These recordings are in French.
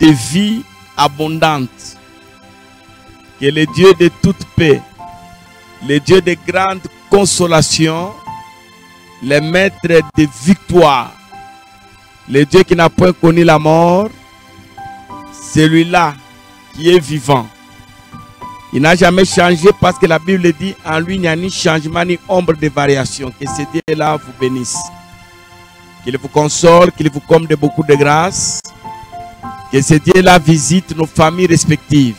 de vie abondante. Que le Dieu de toute paix, le Dieu de grande consolation, le maître de victoire, le Dieu qui n'a point connu la mort, celui-là qui est vivant. Il n'a jamais changé parce que la Bible dit en lui il n'y a ni changement ni ombre de variation. Que ce Dieu-là vous bénisse. Qu'il vous console, qu'il vous comble de beaucoup de grâce. Que ce Dieu-là visite nos familles respectives.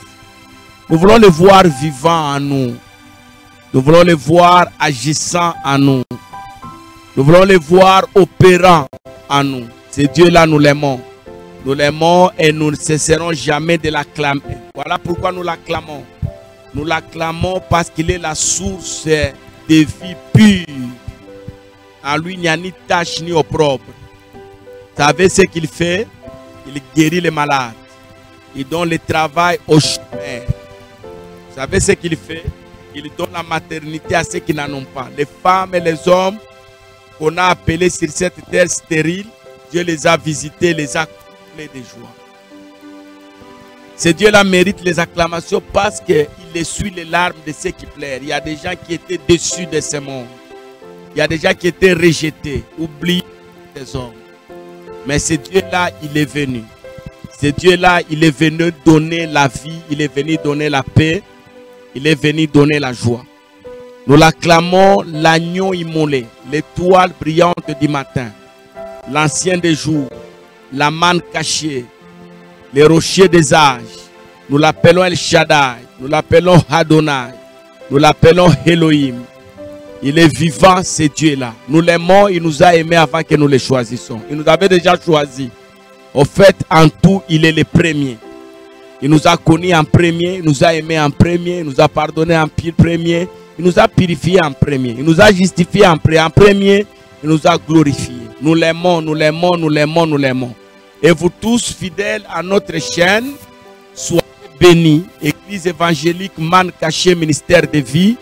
Nous voulons le voir vivant en nous. Nous voulons le voir agissant en nous. Nous voulons le voir opérant en nous. Ce Dieu-là, nous l'aimons. Nous l'aimons et nous ne cesserons jamais de l'acclamer. Voilà pourquoi nous l'acclamons. Nous l'acclamons parce qu'il est la source de vie pure. En lui, il n'y a ni tache ni opprobre. Vous savez ce qu'il fait? Il guérit les malades. Il donne le travail aux chômeurs. Vous savez ce qu'il fait? Il donne la maternité à ceux qui n'en ont pas. Les femmes et les hommes qu'on a appelés sur cette terre stérile, Dieu les a visités, les a comblés de joie. Ce Dieu-là mérite les acclamations parce qu'il essuie les larmes de ceux qui pleurent. Il y a des gens qui étaient déçus de ce monde. Il y a des gens qui étaient rejetés, oubliés des hommes. Mais ce Dieu-là, il est venu. Ce Dieu-là, il est venu donner la vie, il est venu donner la paix, il est venu donner la joie. Nous l'acclamons l'agneau immolé, l'étoile brillante du matin, l'ancien des jours, la manne cachée, les rochers des âges. Nous l'appelons El Shaddai, nous l'appelons Adonai, nous l'appelons Elohim. Il est vivant, ce Dieu-là. Nous l'aimons, il nous a aimés avant que nous le choisissions. Il nous avait déjà choisi. Au fait, en tout, il est le premier. Il nous a connus en premier, il nous a aimés en premier, il nous a pardonné en premier, il nous a purifiés en premier, il nous a justifiés en premier, il nous a glorifiés. Nous l'aimons, nous l'aimons, nous l'aimons, nous l'aimons. Et vous tous, fidèles à notre chaîne, soyez bénis. Église évangélique Man Caché, ministère de vie.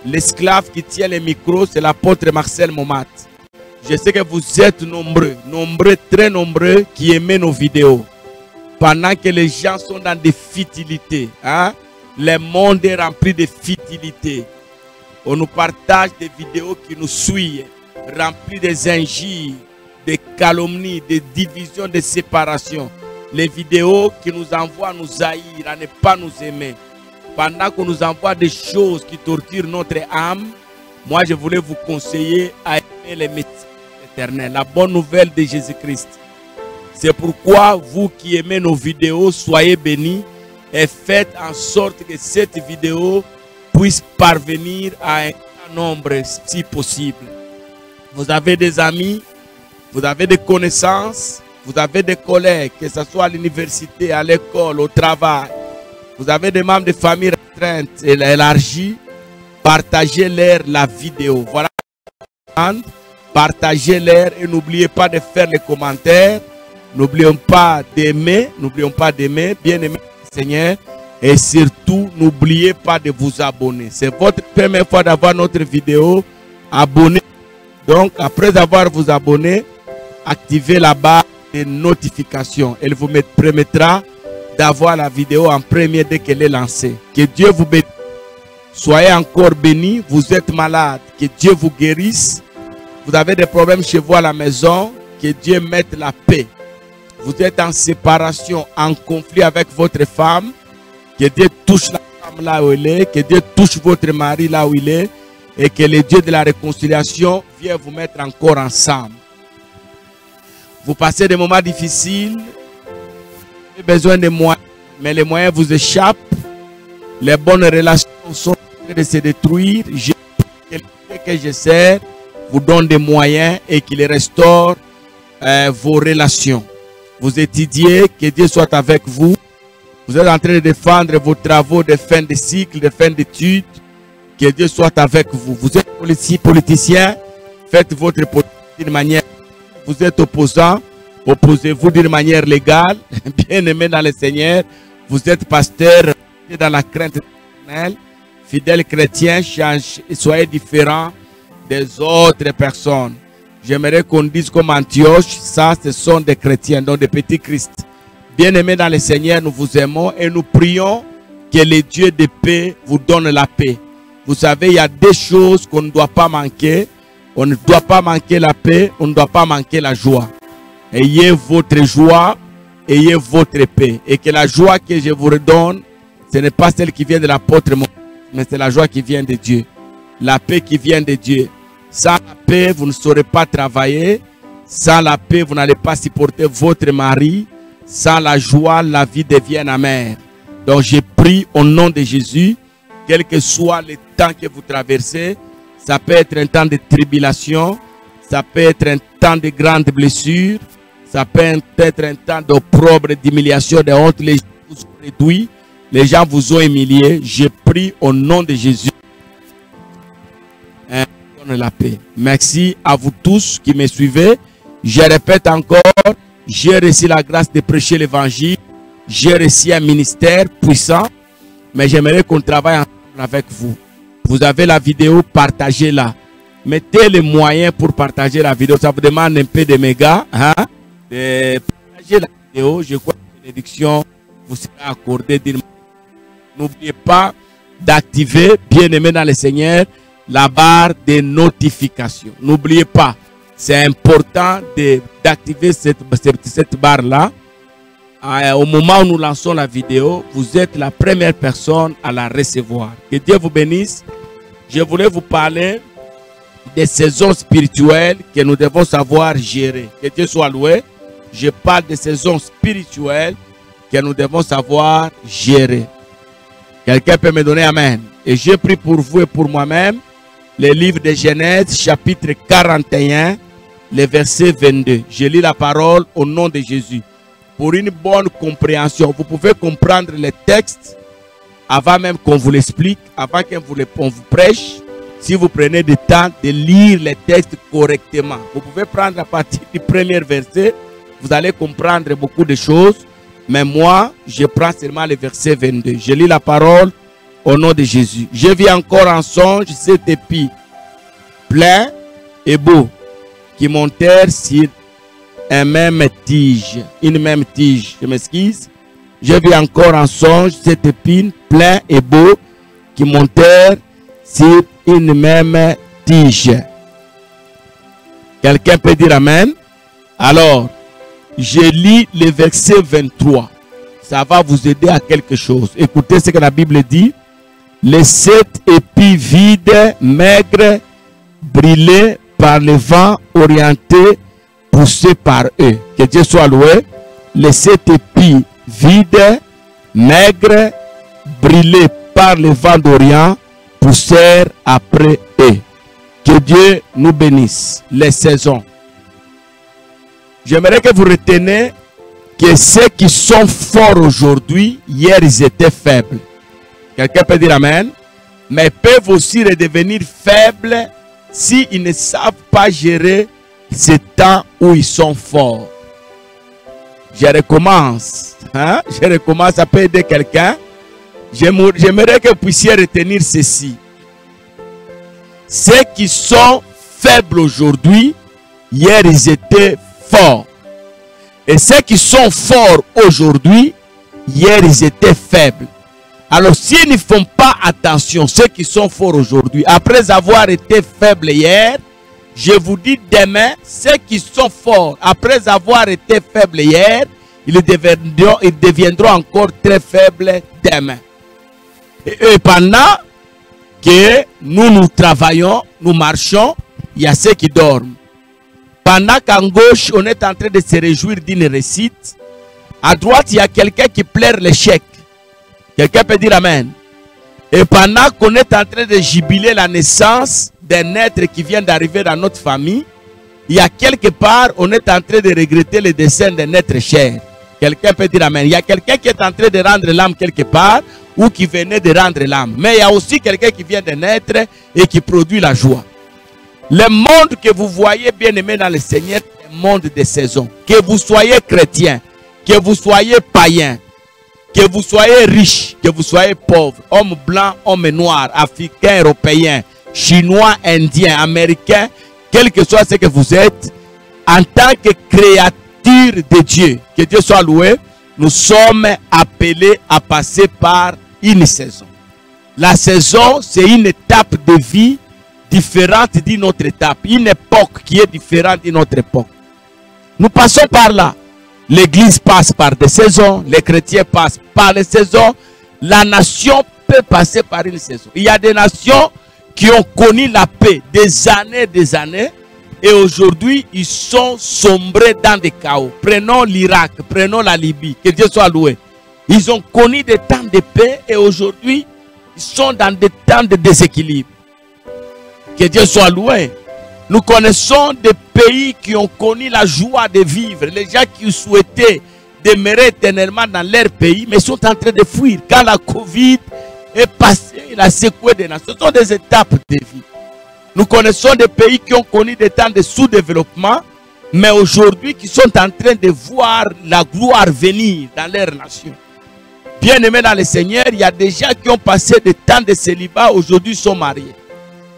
L'esclave qui tient le micro, c'est l'apôtre Marcel Momat. Je sais que vous êtes nombreux, très nombreux, qui aiment nos vidéos. Pendant que les gens sont dans des futilités, hein? Le monde est rempli de futilités. On nous partage des vidéos qui nous suivent, remplies des injures, des calomnies, des divisions, des séparations. Les vidéos qui nous envoient à nous haïr, à ne pas nous aimer. Pendant qu'on nous envoie des choses qui torturent notre âme, moi je voulais vous conseiller à aimer les médecins éternels, la bonne nouvelle de Jésus-Christ. C'est pourquoi vous qui aimez nos vidéos, soyez bénis et faites en sorte que cette vidéo puisse parvenir à un grand nombre si possible. Vous avez des amis, vous avez des connaissances, vous avez des collègues, que ce soit à l'université, à l'école, au travail. Vous avez des membres de famille restreintes et élargies. Partagez-leur la vidéo. Voilà. Partagez-leur et n'oubliez pas de faire les commentaires. N'oublions pas d'aimer. N'oublions pas d'aimer. Bien aimer le Seigneur. Et surtout, n'oubliez pas de vous abonner. C'est votre première fois d'avoir notre vidéo. Abonnez. Donc, après avoir vous abonné, activez la barre de notification. Elle vous permettra d'avoir la vidéo en premier dès qu'elle est lancée. Que Dieu vous bénisse. Soyez encore bénis. Vous êtes malade. Que Dieu vous guérisse. Vous avez des problèmes chez vous à la maison. Que Dieu mette la paix. Vous êtes en séparation, en conflit avec votre femme. Que Dieu touche la femme là où elle est. Que Dieu touche votre mari là où il est. Et que le Dieu de la réconciliation vienne vous mettre encore ensemble. Vous passez des moments difficiles. Vous avez besoin de moyens. Mais les moyens vous échappent. Les bonnes relations sont en train de se détruire. Quelqu'un que je sers vous donne des moyens et qu'il restaure vos relations. Vous étudiez, que Dieu soit avec vous. Vous êtes en train de défendre vos travaux de fin de cycle, de fin d'études. Que Dieu soit avec vous. Vous êtes politicien, faites votre politique d'une manière. Vous êtes opposant, opposez-vous d'une manière légale, bien aimé dans le Seigneur. Vous êtes pasteur, dans la crainte éternelle, fidèle chrétien, soyez différents des autres personnes. J'aimerais qu'on dise comme Antioche, ça ce sont des chrétiens, donc des petits Christ. Bien-aimés dans le Seigneur, nous vous aimons et nous prions que le Dieu de paix vous donne la paix. Vous savez, il y a des choses qu'on ne doit pas manquer. On ne doit pas manquer la paix, on ne doit pas manquer la joie. Ayez votre joie, ayez votre paix. Et que la joie que je vous redonne, ce n'est pas celle qui vient de l'apôtre Moïse, mais c'est la joie qui vient de Dieu. La paix qui vient de Dieu. Sans la paix, vous ne saurez pas travailler. Sans la paix, vous n'allez pas supporter votre mari. Sans la joie, la vie devient amère. Donc je prie au nom de Jésus, quel que soit le temps que vous traversez, ça peut être un temps de tribulation, ça peut être un temps de grandes blessures, ça peut être un temps d'opprobre, d'humiliation, de honte. Les gens vous ont réduit, les gens vous ont humilié. Je prie au nom de Jésus. Donne la paix. Merci à vous tous qui me suivez. Je répète encore, j'ai reçu la grâce de prêcher l'évangile. J'ai reçu un ministère puissant, mais j'aimerais qu'on travaille ensemble avec vous. Vous avez la vidéo, partagez-la. Mettez les moyens pour partager la vidéo. Ça vous demande un peu de mégas. Hein? De partager la vidéo. Je crois que la bénédiction vous sera accordée. N'oubliez pas d'activer, bien-aimé dans le Seigneur, la barre de notification. N'oubliez pas. C'est important d'activer cette barre-là. Au moment où nous lançons la vidéo, vous êtes la première personne à la recevoir. Que Dieu vous bénisse. Je voulais vous parler des saisons spirituelles que nous devons savoir gérer. Que Dieu soit loué. Je parle des saisons spirituelles que nous devons savoir gérer. Quelqu'un peut me donner amen. Et j'ai pris pour vous et pour moi-même le livre de Genèse, chapitre 41, le verset 22. Je lis la parole au nom de Jésus. Pour une bonne compréhension, vous pouvez comprendre les textes avant même qu'on vous l'explique, avant qu'on vous prêche. Si vous prenez le temps de lire les textes correctement, vous pouvez prendre à partir du premier verset, vous allez comprendre beaucoup de choses. Mais moi, je prends seulement le verset 22. Je lis la parole au nom de Jésus. Je vis encore en songe cet épi plein et beau qui montèrent sur une même tige, je m'excuse. Je vis encore en songe cette épine plein et beau qui montèrent sur une même tige. Quelqu'un peut dire amen? Alors, je lis le verset 23. Ça va vous aider à quelque chose. Écoutez ce que la Bible dit. Les 7 épis vides, maigres, brûlés par le vent orienté, poussés par eux. Que Dieu soit loué. Les 7 épis vides, maigres, brûlés par le vent d'Orient, poussèrent après eux. Que Dieu nous bénisse. Les saisons. J'aimerais que vous reteniez que ceux qui sont forts aujourd'hui, hier ils étaient faibles. Quelqu'un peut dire amen. Mais peuvent aussi redevenir faibles s'ils ne savent pas gérer ce temps où ils sont forts. Je recommence. Hein? Je recommence, ça peut aider quelqu'un. J'aimerais que vous puissiez retenir ceci. Ceux qui sont faibles aujourd'hui, hier ils étaient forts. Et ceux qui sont forts aujourd'hui, hier ils étaient faibles. Alors s'ils ne font pas attention, ceux qui sont forts aujourd'hui, après avoir été faibles hier, je vous dis demain, ceux qui sont forts, après avoir été faibles hier, ils deviendront encore très faibles demain. Et pendant que nous travaillons, nous marchons, il y a ceux qui dorment. Pendant qu'à gauche, on est en train de se réjouir d'une réussite, à droite, il y a quelqu'un qui pleure l'échec. Quelqu'un peut dire amen. Et pendant qu'on est en train de jubiler la naissance d'un être qui vient d'arriver dans notre famille, il y a quelque part, on est en train de regretter le décès d'un être cher. Quelqu'un peut dire amen. Il y a quelqu'un qui est en train de rendre l'âme quelque part ou qui venait de rendre l'âme. Mais il y a aussi quelqu'un qui vient de naître et qui produit la joie. Le monde que vous voyez bien aimé dans le Seigneur est un monde de saison. Que vous soyez chrétien, que vous soyez païen, que vous soyez riche, que vous soyez pauvre, homme blanc, homme noir, africain, européen, chinois, indien, américain, quel que soit ce que vous êtes, en tant que créature de Dieu, que Dieu soit loué, nous sommes appelés à passer par une saison. La saison, c'est une étape de vie différente d'une autre étape. Une époque qui est différente d'une autre époque. Nous passons par là. L'église passe par des saisons. Les chrétiens passent par les saisons. La nation peut passer par une saison. Il y a des nations qui ont connu la paix des années. Et aujourd'hui, ils sont sombrés dans des chaos. Prenons l'Irak, prenons la Libye. Que Dieu soit loué. Ils ont connu des temps de paix et aujourd'hui, ils sont dans des temps de déséquilibre. Que Dieu soit loué. Nous connaissons des pays qui ont connu la joie de vivre. Les gens qui souhaitaient demeurer éternellement dans leur pays, mais sont en train de fuir. Quand la Covid est passée, il a secoué des nations. Ce sont des étapes de vie. Nous connaissons des pays qui ont connu des temps de sous-développement, mais aujourd'hui qui sont en train de voir la gloire venir dans leur nation. Bien-aimés dans le Seigneur, il y a des gens qui ont passé des temps de célibat, aujourd'hui sont mariés.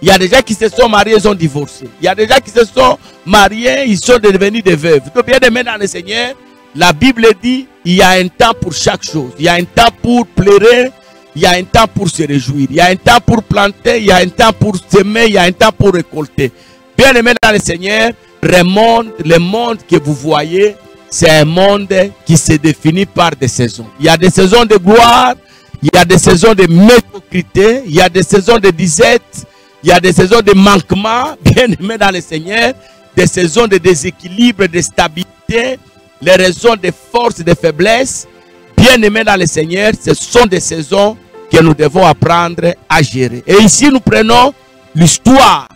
Il y a des gens qui se sont mariés, ils ont divorcé. Il y a des gens qui se sont mariés, ils sont devenus des veuves. Donc, bien-aimés dans le Seigneur, la Bible dit, il y a un temps pour chaque chose. Il y a un temps pour pleurer, il y a un temps pour se réjouir. Il y a un temps pour planter, il y a un temps pour semer, il y a un temps pour récolter. Bien-aimés dans le Seigneur, le monde que vous voyez, c'est un monde qui se définit par des saisons. Il y a des saisons de gloire, il y a des saisons de médiocrité, il y a des saisons de disette, il y a des saisons de manquement, bien-aimés dans le Seigneur, des saisons de déséquilibre, de stabilité, les raisons de force, de faiblesse. Bien-aimés dans le Seigneur, ce sont des saisons que nous devons apprendre à gérer. Et ici, nous prenons l'histoire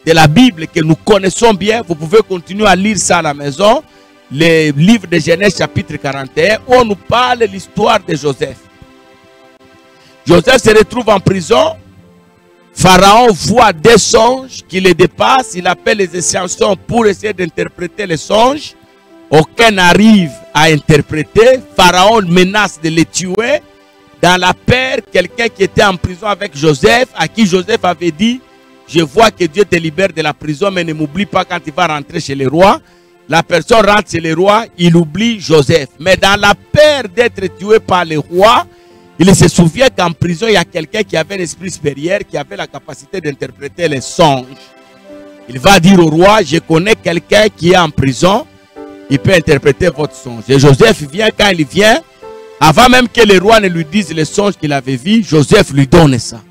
de la Bible que nous connaissons bien. Vous pouvez continuer à lire ça à la maison. Le livre de Genèse chapitre 41, où on nous parle de l'histoire de Joseph. Joseph se retrouve en prison. Pharaon voit des songes qui le dépassent. Il appelle les anciens pour essayer d'interpréter les songes. Aucun n'arrive à interpréter. Pharaon menace de les tuer. Dans la peur, quelqu'un qui était en prison avec Joseph, à qui Joseph avait dit, je vois que Dieu te libère de la prison, mais ne m'oublie pas quand il va rentrer chez le roi. La personne rentre chez le roi, il oublie Joseph. Mais dans la peur d'être tué par le roi, il se souvient qu'en prison, il y a quelqu'un qui avait l'esprit supérieur, qui avait la capacité d'interpréter les songes. Il va dire au roi, je connais quelqu'un qui est en prison, il peut interpréter votre songe. Et Joseph vient, quand il vient, avant même que le roi ne lui dise les songes qu'il avait vus, Joseph lui donne ça.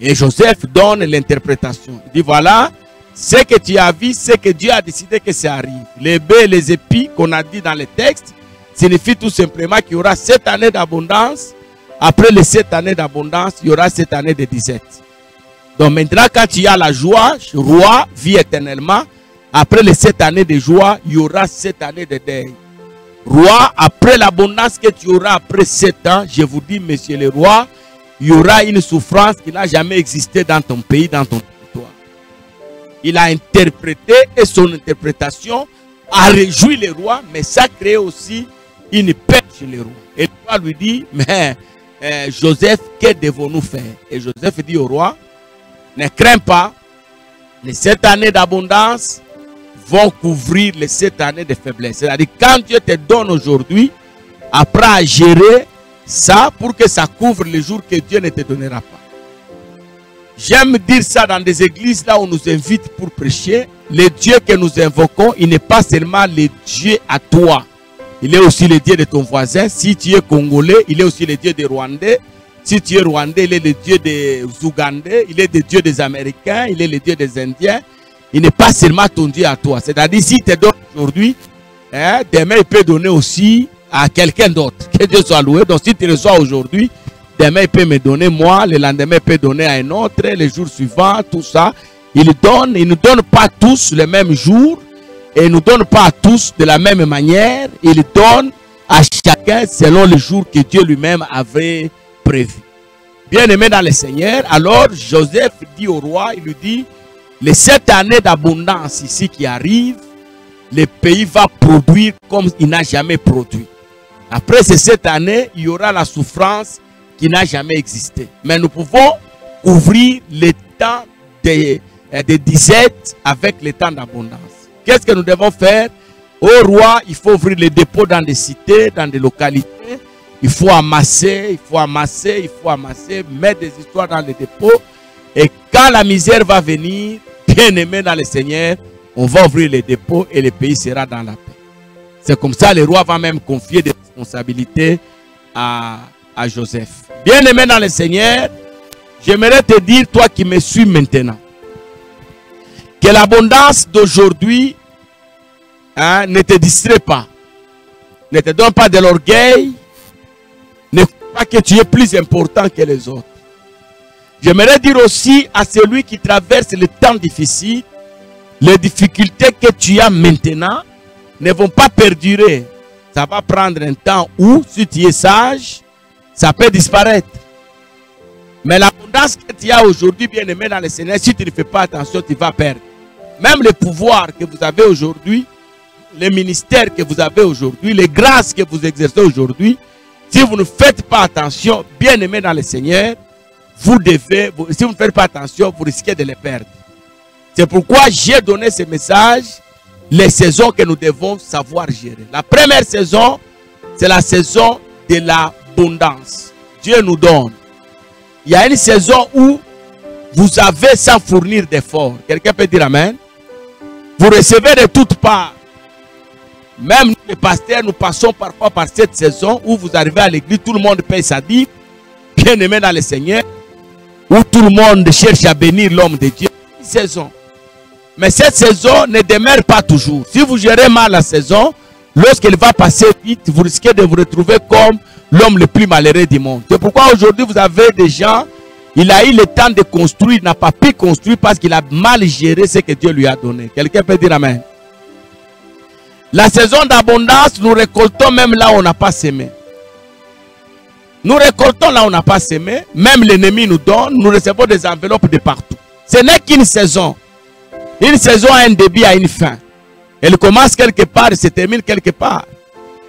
Et Joseph donne l'interprétation. Il dit, voilà, ce que tu as vu, c'est que Dieu a décidé que ça arrive. Les baies et les épis qu'on a dit dans le texte, signifie tout simplement qu'il y aura 7 années d'abondance. Après les 7 années d'abondance, il y aura 7 années de disette. Donc maintenant, quand tu as la joie, le roi vit éternellement. Après les 7 années de joie, il y aura 7 années de deuil. Roi, après l'abondance que tu auras après 7 ans, je vous dis, monsieur le roi, il y aura une souffrance qui n'a jamais existé dans ton pays, dans ton territoire. Il a interprété et son interprétation a réjoui le roi, mais ça crée aussi une paix chez le roi. Et le roi lui dit, mais Joseph, que devons-nous faire? Et Joseph dit au roi, ne crains pas, les 7 années d'abondance vont couvrir les 7 années de faiblesse. C'est-à-dire, quand Dieu te donne aujourd'hui, apprends à gérer ça pour que ça couvre les jours que Dieu ne te donnera pas. J'aime dire ça dans des églises là où on nous invite pour prêcher. Le Dieu que nous invoquons, il n'est pas seulement le Dieu à toi. Il est aussi le Dieu de ton voisin. Si tu es Congolais, il est aussi le Dieu des Rwandais. Si tu es Rwandais, il est le Dieu des Ougandais. Il est le Dieu des Américains. Il est le Dieu des Indiens. Il n'est pas seulement ton Dieu à toi. C'est-à-dire, s'il te donne aujourd'hui, demain, il peut donner aussi à quelqu'un d'autre. Que Dieu soit loué. Donc, si tu reçois aujourd'hui, demain, il peut me donner moi. Le lendemain, il peut donner à un autre. Les jours suivants, tout ça. Il ne nous donne pas tous le même jour. Et il ne nous donne pas à tous de la même manière. Il donne à chacun selon le jour que Dieu lui-même avait prévu. Bien-aimé dans le Seigneur, alors Joseph dit au roi, il lui dit, les 7 années d'abondance ici qui arrivent, le pays va produire comme il n'a jamais produit. Après ces 7 années, il y aura la souffrance qui n'a jamais existé. Mais nous pouvons couvrir le temps de disette avec le temps d'abondance. Qu'est-ce que nous devons faire? Au roi, il faut ouvrir les dépôts dans des cités, dans des localités. Il faut amasser, il faut amasser, il faut amasser, mettre des histoires dans les dépôts. Et quand la misère va venir, bien aimé dans le Seigneur, on va ouvrir les dépôts et le pays sera dans la paix. C'est comme ça, le roi va même confier des responsabilités à Joseph. Bien aimé dans le Seigneur, j'aimerais te dire, toi qui me suis maintenant, que l'abondance d'aujourd'hui ne te distrait pas. Ne te donne pas de l'orgueil. Ne crois pas que tu es plus important que les autres. J'aimerais dire aussi à celui qui traverse les temps difficiles, les difficultés que tu as maintenant ne vont pas perdurer. Ça va prendre un temps où, si tu es sage, ça peut disparaître. Mais l'abondance que tu as aujourd'hui, bien aimé dans le Seigneur, si tu ne fais pas attention, tu vas perdre. Même le pouvoir que vous avez aujourd'hui, les ministères que vous avez aujourd'hui, les grâces que vous exercez aujourd'hui, si vous ne faites pas attention, bien aimé dans le Seigneur, si vous ne faites pas attention, vous risquez de les perdre. C'est pourquoi j'ai donné ce message, les saisons que nous devons savoir gérer. La première saison, c'est la saison de l'abondance. Dieu nous donne. Il y a une saison où vous avez sans fournir d'efforts. Quelqu'un peut dire amen? Vous recevez de toutes parts. Même nous, les pasteurs, nous passons parfois par cette saison où vous arrivez à l'église, tout le monde paye sa dîme, bien aimé dans le Seigneur, où tout le monde cherche à bénir l'homme de Dieu. Une saison. Mais cette saison ne demeure pas toujours. Si vous gérez mal la saison, lorsqu'elle va passer vite, vous risquez de vous retrouver comme l'homme le plus malheureux du monde. C'est pourquoi aujourd'hui vous avez des gens, il a eu le temps de construire, il n'a pas pu construire parce qu'il a mal géré ce que Dieu lui a donné. Quelqu'un peut dire amen? La saison d'abondance, nous récoltons même là où on n'a pas semé. Nous récoltons là où on n'a pas semé. Même l'ennemi nous donne, nous recevons des enveloppes de partout. Ce n'est qu'une saison. Une saison a un début, a une fin. Elle commence quelque part et se termine quelque part.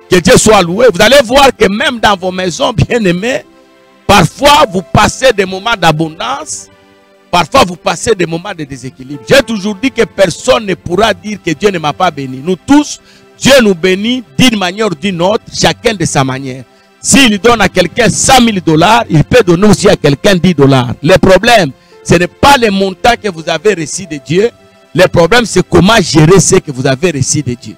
Que Dieu soit loué. Vous allez voir que même dans vos maisons bien-aimées, parfois vous passez des moments d'abondance, parfois vous passez des moments de déséquilibre. J'ai toujours dit que personne ne pourra dire que Dieu ne m'a pas béni. Nous tous, Dieu nous bénit d'une manière ou d'une autre, chacun de sa manière. S'il donne à quelqu'un 100 000 $, il peut donner aussi à quelqu'un 10 $. Le problème, ce n'est pas le montant que vous avez reçu de Dieu. Le problème, c'est comment gérer ce que vous avez reçu de Dieu.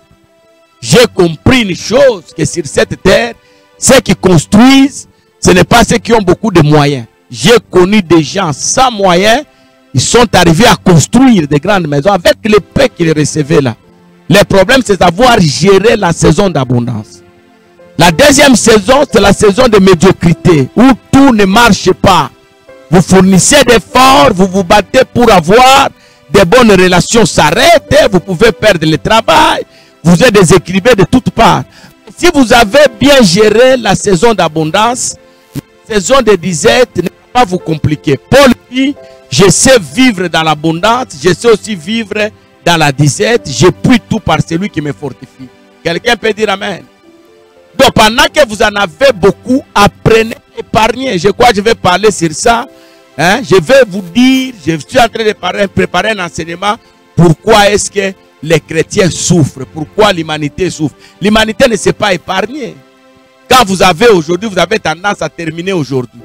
J'ai compris une chose, que sur cette terre, ceux qui construisent, ce n'est pas ceux qui ont beaucoup de moyens. J'ai connu des gens sans moyens, ils sont arrivés à construire des grandes maisons avec les paix qu'ils recevaient là. Le problème, c'est savoir gérer la saison d'abondance. La deuxième saison, c'est la saison de médiocrité, où tout ne marche pas. Vous fournissez d'efforts, vous vous battez pour avoir des bonnes relations, s'arrêtent, vous pouvez perdre le travail, vous êtes déséquilibré de toutes parts. Si vous avez bien géré la saison d'abondance, la saison de disette ne va pas vous compliquer. Paul dit, je sais vivre dans l'abondance, je sais aussi vivre dans la disette, je puis tout par celui qui me fortifie. Quelqu'un peut dire amen? Donc pendant que vous en avez beaucoup, apprenez à épargner. Je crois que je vais parler sur ça. Je vais vous dire, je suis en train de préparer un enseignement. Pourquoi est-ce que les chrétiens souffrent? Pourquoi l'humanité souffre? L'humanité ne sait pas épargner. Quand vous avez aujourd'hui, vous avez tendance à terminer aujourd'hui.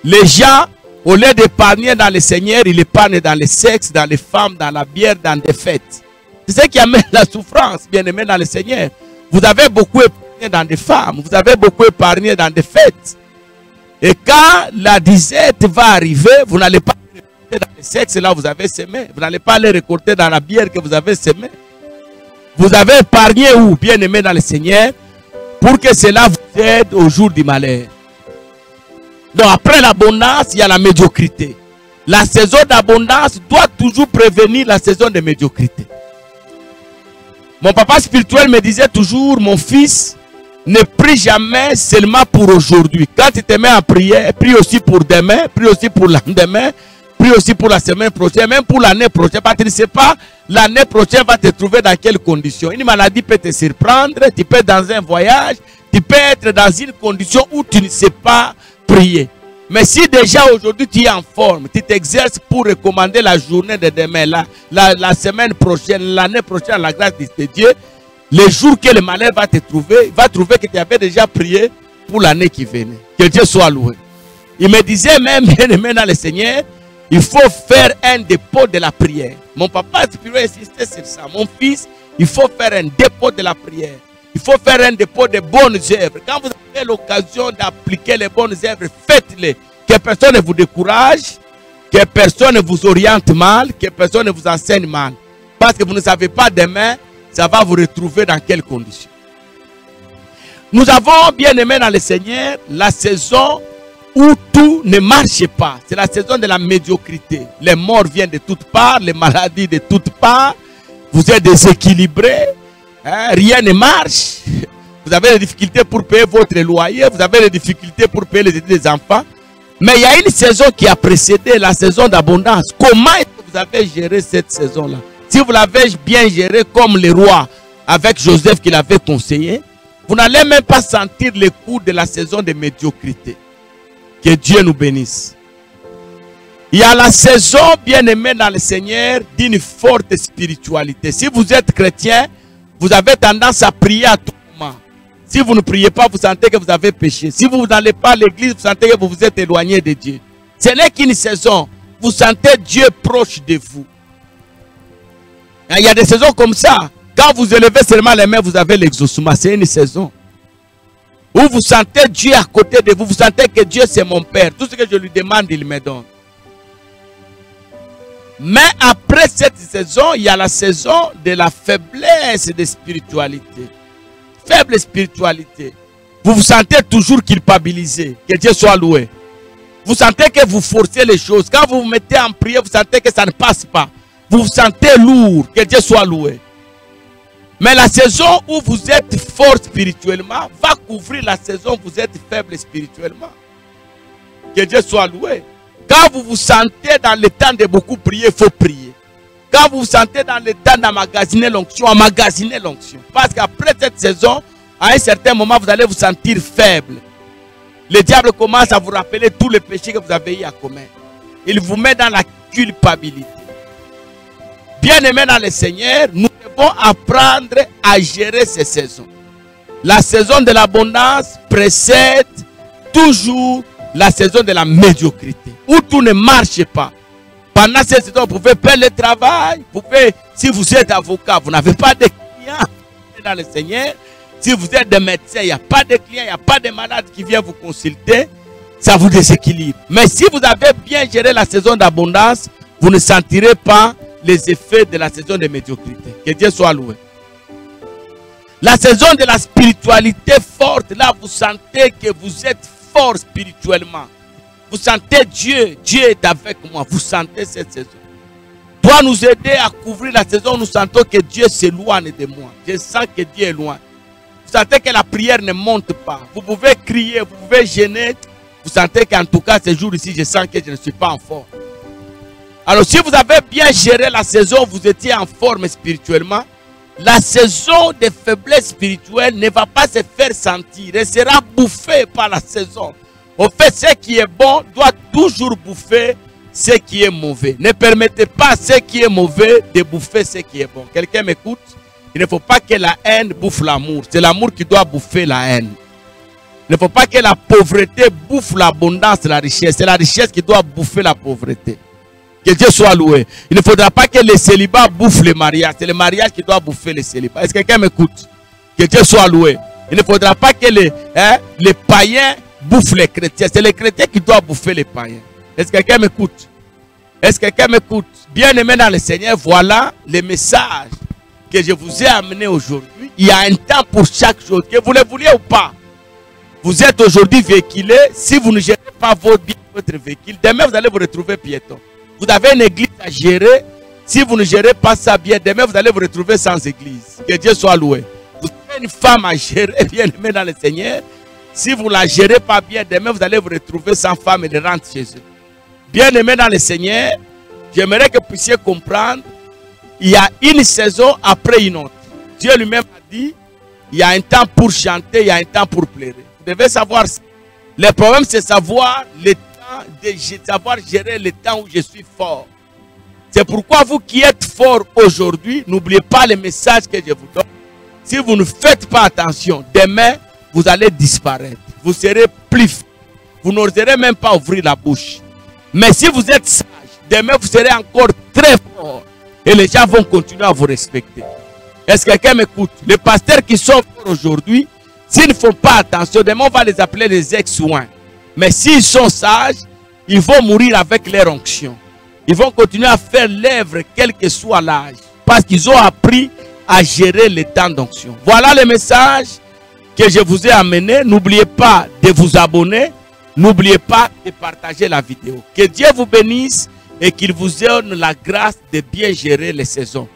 Les gens, au lieu d'épargner dans le Seigneur, ils épargnent dans le sexe, dans les femmes, dans la bière, dans des fêtes. C'est ce qui amène la souffrance, bien aimé dans le Seigneur. Vous avez beaucoup épargné dans des femmes, vous avez beaucoup épargné dans des fêtes. Et quand la disette va arriver, vous n'allez pas les récolter dans le sexe, là vous avez semé. Vous n'allez pas les récolter dans la bière que vous avez semé. Vous avez épargné où, bien aimé dans le Seigneur, pour que cela vous aide au jour du malheur. Donc après l'abondance, il y a la médiocrité. La saison d'abondance doit toujours prévenir la saison de médiocrité. Mon papa spirituel me disait toujours, mon fils, ne prie jamais seulement pour aujourd'hui. Quand tu te mets à prier, prie aussi pour demain, prie aussi pour le lendemain, prie aussi pour la semaine prochaine, même pour l'année prochaine. Parce que tu ne sais pas l'année prochaine va te trouver dans quelles conditions. Une maladie peut te surprendre, tu peux être dans un voyage, tu peux être dans une condition où tu ne sais pas prier. Mais si déjà aujourd'hui tu es en forme, tu t'exerces pour recommander la journée de demain, la semaine prochaine, l'année prochaine, la grâce de Dieu, Le jour que le malheur va te trouver, il va trouver que tu avais déjà prié pour l'année qui venait. Que Dieu soit loué. Il me disait même, bien aimé dans le Seigneur, il faut faire un dépôt de la prière. Mon papa insistait sur ça. Mon fils, il faut faire un dépôt de la prière. Il faut faire un dépôt de bonnes œuvres. Quand vous avez l'occasion d'appliquer les bonnes œuvres, faites-les. Que personne ne vous décourage, que personne ne vous oriente mal, que personne ne vous enseigne mal. Parce que vous ne savez pas demain, ça va vous retrouver dans quelles conditions. Nous avons bien aimé dans le Seigneur la saison où tout ne marche pas. C'est la saison de la médiocrité. Les morts viennent de toutes parts, les maladies de toutes parts. Vous êtes déséquilibrés, hein, rien ne marche. Vous avez des difficultés pour payer votre loyer, vous avez des difficultés pour payer les études des enfants. Mais il y a une saison qui a précédé, la saison d'abondance. Comment est-ce que vous avez géré cette saison-là? Si vous l'avez bien géré comme le roi avec Joseph qui l'avait conseillé, vous n'allez même pas sentir le coup de la saison de médiocrité. Que Dieu nous bénisse. Il y a la saison, bien aimée dans le Seigneur, d'une forte spiritualité. Si vous êtes chrétien, vous avez tendance à prier à tout moment. Si vous ne priez pas, vous sentez que vous avez péché. Si vous n'allez pas à l'église, vous sentez que vous vous êtes éloigné de Dieu. Ce n'est qu'une saison. Vous sentez Dieu proche de vous. Il y a des saisons comme ça. Quand vous élevez seulement les mains, vous avez l'exaucement. C'est une saison où vous sentez Dieu à côté de vous. Vous sentez que Dieu c'est mon Père. Tout ce que je lui demande, il me donne. Mais après cette saison, il y a la saison de la faiblesse de spiritualité. Faible spiritualité. Vous vous sentez toujours culpabilisé. Que Dieu soit loué. Vous sentez que vous forcez les choses. Quand vous vous mettez en prière, vous sentez que ça ne passe pas. Vous vous sentez lourd. Que Dieu soit loué. Mais la saison où vous êtes fort spirituellement va couvrir la saison où vous êtes faible spirituellement. Que Dieu soit loué. Quand vous vous sentez dans le temps de beaucoup prier, il faut prier. Quand vous vous sentez dans le temps d'emmagasiner l'onction, emmagasiner l'onction. Parce qu'après cette saison, à un certain moment, vous allez vous sentir faible. Le diable commence à vous rappeler tous les péchés que vous avez eu à commettre. Il vous met dans la culpabilité. Bien aimé dans le Seigneur, nous devons apprendre à gérer ces saisons. La saison de l'abondance précède toujours la saison de la médiocrité, où tout ne marche pas. Pendant cette saison, vous pouvez perdre le travail. Vous pouvez, si vous êtes avocat, vous n'avez pas de clients dans le Seigneur. Si vous êtes des médecins, il n'y a pas de clients, il n'y a pas de malades qui viennent vous consulter. Ça vous déséquilibre. Mais si vous avez bien géré la saison d'abondance, vous ne sentirez pas les effets de la saison de médiocrité. Que Dieu soit loué. La saison de la spiritualité forte, là vous sentez que vous êtes fort spirituellement. Vous sentez Dieu, Dieu est avec moi. Vous sentez cette saison. Doit nous aider à couvrir la saison où nous sentons que Dieu s'éloigne de moi. Je sens que Dieu est loin. Vous sentez que la prière ne monte pas. Vous pouvez crier, vous pouvez gêner. Vous sentez qu'en tout cas, ce jour ici, je sens que je ne suis pas en forme. Alors, si vous avez bien géré la saison où vous étiez en forme spirituellement, la saison de faiblesse spirituelle ne va pas se faire sentir. Elle sera bouffée par la saison. Au fait, ce qui est bon doit toujours bouffer ce qui est mauvais. Ne permettez pas à ce qui est mauvais de bouffer ce qui est bon. Quelqu'un m'écoute? Il ne faut pas que la haine bouffe l'amour. C'est l'amour qui doit bouffer la haine. Il ne faut pas que la pauvreté bouffe l'abondance, la richesse. C'est la richesse qui doit bouffer la pauvreté. Que Dieu soit loué. Il ne faudra pas que le célibat bouffe le mariage. C'est le mariage qui doit bouffer le célibat. Est-ce que quelqu'un m'écoute? Que Dieu soit loué. Il ne faudra pas que les païens bouffent les chrétiens. C'est les chrétiens qui doivent bouffer les païens. Est-ce que quelqu'un m'écoute? Est-ce que quelqu'un m'écoute? Bien aimé dans le Seigneur, voilà le message que je vous ai amené aujourd'hui. Il y a un temps pour chaque chose, que vous le vouliez ou pas. Vous êtes aujourd'hui véhiculé. Si vous ne gérez pas votre véhicule, demain vous allez vous retrouver piéton. Vous avez une église à gérer. Si vous ne gérez pas ça bien, demain vous allez vous retrouver sans église. Que Dieu soit loué. Vous avez une femme à gérer, bien aimée dans le Seigneur. Si vous ne la gérez pas bien, demain vous allez vous retrouver sans femme et de rentrer chez eux. Bien aimé dans le Seigneur, j'aimerais que vous puissiez comprendre, il y a une saison après une autre. Dieu lui-même a dit, il y a un temps pour chanter, il y a un temps pour pleurer. Vous devez savoir ça. Le problème c'est savoir savoir gérer le temps où je suis fort. C'est pourquoi vous qui êtes fort aujourd'hui, n'oubliez pas le message que je vous donne. Si vous ne faites pas attention, demain, vous allez disparaître. Vous serez plus faible. Vous n'oserez même pas ouvrir la bouche. Mais si vous êtes sage, demain, vous serez encore très fort. Et les gens vont continuer à vous respecter. Est-ce que quelqu'un m'écoute? Les pasteurs qui sont forts aujourd'hui, s'ils ne font pas attention, demain, on va les appeler les ex-soins. Mais s'ils sont sages, ils vont mourir avec leur onction. Ils vont continuer à faire l'œuvre, quel que soit l'âge. Parce qu'ils ont appris à gérer les temps d'onction. Voilà le message que je vous ai amené. N'oubliez pas de vous abonner. N'oubliez pas de partager la vidéo. Que Dieu vous bénisse et qu'il vous donne la grâce de bien gérer les saisons.